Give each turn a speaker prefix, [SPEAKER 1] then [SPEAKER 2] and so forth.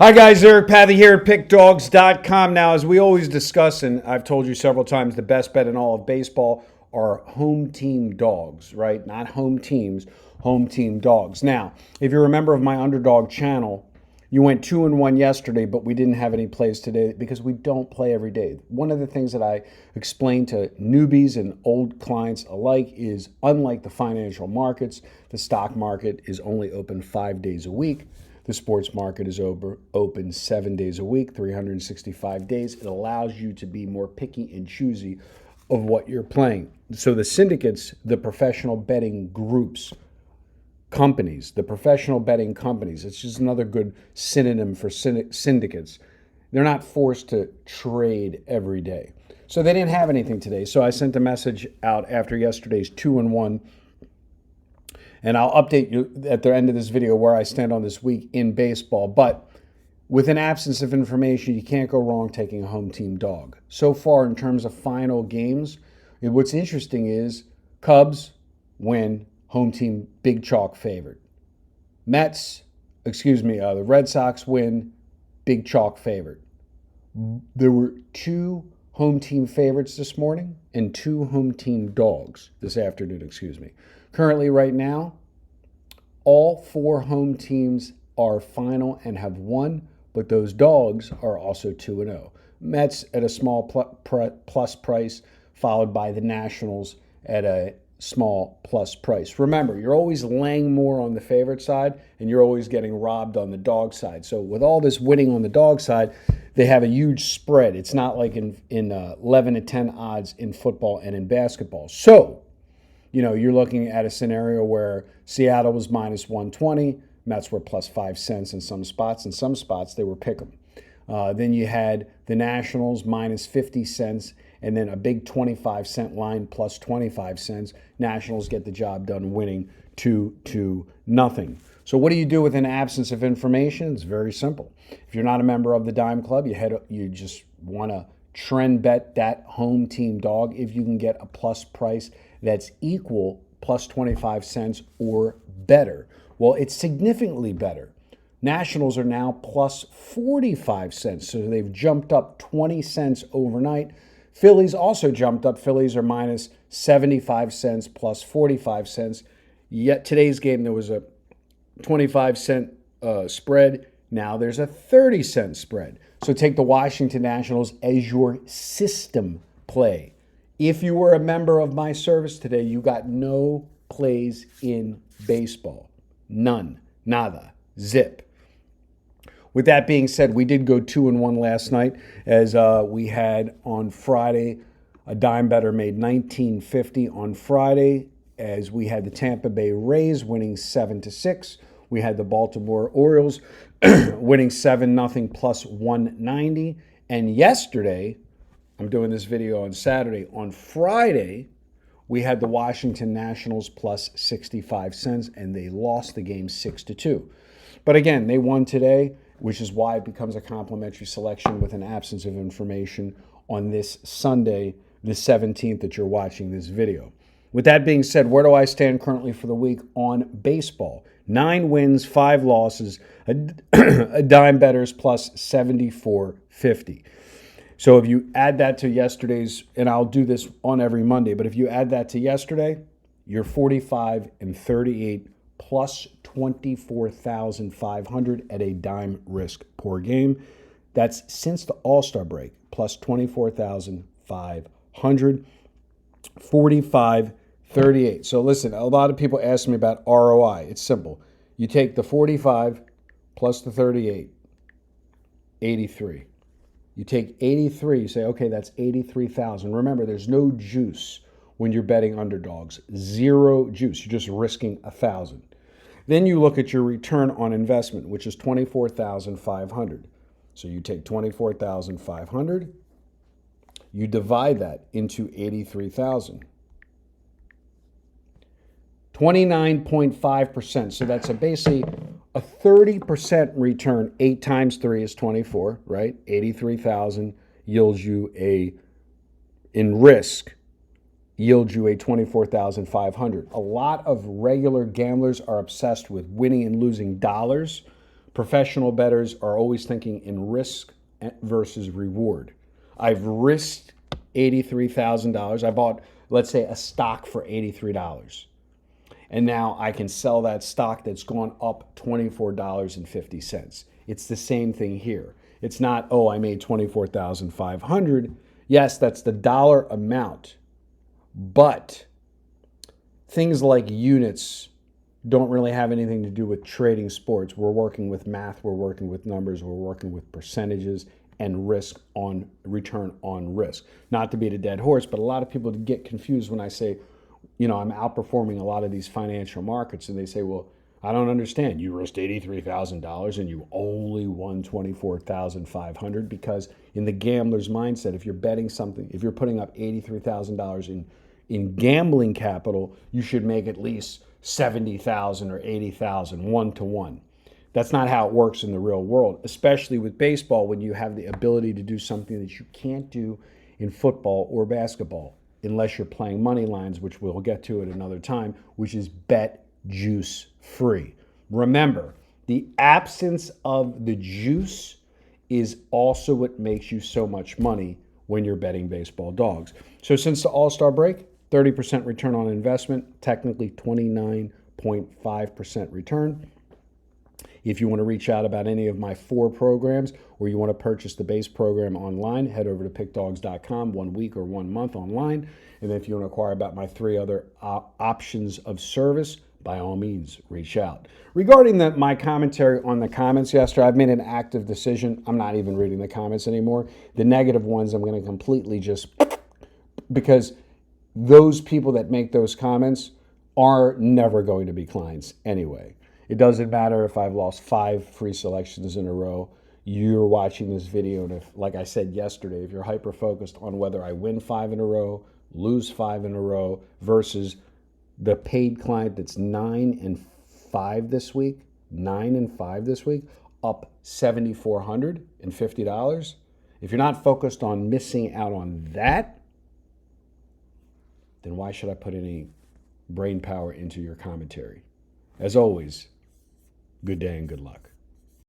[SPEAKER 1] Hi guys, Eric Pathy here at PickDawgz.com. Now, as we always discuss, and I've told you several times, the best bet in all of baseball are home team dogs, right? Not home teams, home team dogs. Now, if you're a member of my Underdog channel, you went 2-1 yesterday, but we didn't have any plays today because we don't play every day. One of the things that I explain to newbies and old clients alike is, unlike the financial markets, the stock market is only open 5 days a week. The sports market is open 7 days a week, 365 days. It allows you to be more picky and choosy of what you're playing. So the syndicates, the professional betting groups, companies, the professional betting companies, it's just another good synonym for syndicates. They're not forced to trade every day. So they didn't have anything today. So I sent a message out after yesterday's 2-1. And I'll update you at the end of this video where I stand on this week in baseball. But with an absence of information, you can't go wrong taking a home team dog. So far, in terms of final games, what's interesting is Cubs win, home team big chalk favorite. The Red Sox win, big chalk favorite. There were 2 home team favorites this morning and 2 home team dogs this afternoon, Currently, right now, all 4 home teams are final and have won, but those dogs are also 2-0. Mets at a small plus price, followed by the Nationals at a small plus price. Remember, you're always laying more on the favorite side, and you're always getting robbed on the dog side. So with all this winning on the dog side, they have a huge spread. It's not like in 11 to 10 odds in football and in basketball. So, you're looking at a scenario where Seattle was minus 120, Mets were plus 5 cents in some spots. In some spots, they were pick'em. Then you had the Nationals minus 50 cents, and then a big 25-cent line plus 25 cents. Nationals get the job done winning 2-0. So what do you do with an absence of information? It's very simple. If you're not a member of the Dime Club, you just want to trend bet that home team dog if you can get a plus price that's equal, plus 25 cents or better. Well, it's significantly better. Nationals are now plus 45 cents, so they've jumped up 20 cents overnight. Phillies also jumped up. Phillies are minus 75 cents, plus 45 cents. Yet today's game, there was a 25-cent spread. Now there's a 30-cent spread. So take the Washington Nationals as your system play. If you were a member of my service today, you got no plays in baseball. None. Nada. Zip. With that being said, we did go 2-1 last night, as we had on Friday. A dime better made $19.50 on Friday, as we had the Tampa Bay Rays winning 7-6. We had the Baltimore Orioles winning 7-0 plus 190. And yesterday, I'm doing this video on Saturday. On Friday, we had the Washington Nationals plus 65 cents, and they lost the game 6-2. But again, they won today, which is why it becomes a complimentary selection with an absence of information on this Sunday, the 17th, that you're watching this video. With that being said, where do I stand currently for the week on baseball? 9 wins, 5 losses, a dime bettors plus 74.50. So if you add that to yesterday's, and I'll do this on every Monday, but if you add that to yesterday, you're 45-38 plus 24,500 at a dime risk per game. That's since the All-Star break, plus 24,500, 45-38. So listen, a lot of people ask me about ROI. It's simple. You take the 45 plus the 38, 83. You take 83, you say, okay, that's 83,000. Remember, there's no juice when you're betting underdogs. 0 juice. You're just risking 1,000. Then you look at your return on investment, which is 24,500. So you take 24,500, you divide that into 83,000. 29.5%. So that's basically a 30% return. 8 times 3 is 24, right? 83,000 yields you in risk, yields you a 24,500. A lot of regular gamblers are obsessed with winning and losing dollars, Professional bettors are always thinking in risk versus reward. I've risked $83,000. I bought, let's say, a stock for $83. And now I can sell that stock that's gone up $24.50. It's the same thing here. It's not, oh, I made $24,500. Yes, that's the dollar amount. But things like units don't really have anything to do with trading sports. We're working with math, we're working with numbers, we're working with percentages and risk on return on risk. Not to beat a dead horse, but a lot of people get confused when I say, I'm outperforming a lot of these financial markets, and they say, well, I don't understand. You risked $83,000 and you only won $24,500, because in the gambler's mindset, if you're betting something, if you're putting up $83,000 in gambling capital, you should make at least $70,000 or $80,000 1-to-1. That's not how it works in the real world, especially with baseball, when you have the ability to do something that you can't do in football or basketball, unless you're playing money lines, which we'll get to at another time, which is bet juice free. Remember, the absence of the juice is also what makes you so much money when you're betting baseball dogs. So since the All-Star break, 30% return on investment, technically 29.5% return. If you want to reach out about any of my 4 programs, or you want to purchase the base program online, head over to PickDawgz.com, 1 week or 1 month online. And if you want to inquire about my 3 other options of service, by all means, reach out. Regarding my commentary on the comments yesterday, I've made an active decision. I'm not even reading the comments anymore. The negative ones, I'm going to completely just, because those people that make those comments are never going to be clients anyway. It doesn't matter if I've lost 5 free selections in a row. You're watching this video, and if, like I said yesterday, if you're hyper-focused on whether I win 5 in a row, lose 5 in a row, versus the paid client that's 9-5 this week, up $7,450. If you're not focused on missing out on that, then why should I put any brain power into your commentary? As always, good day and good luck.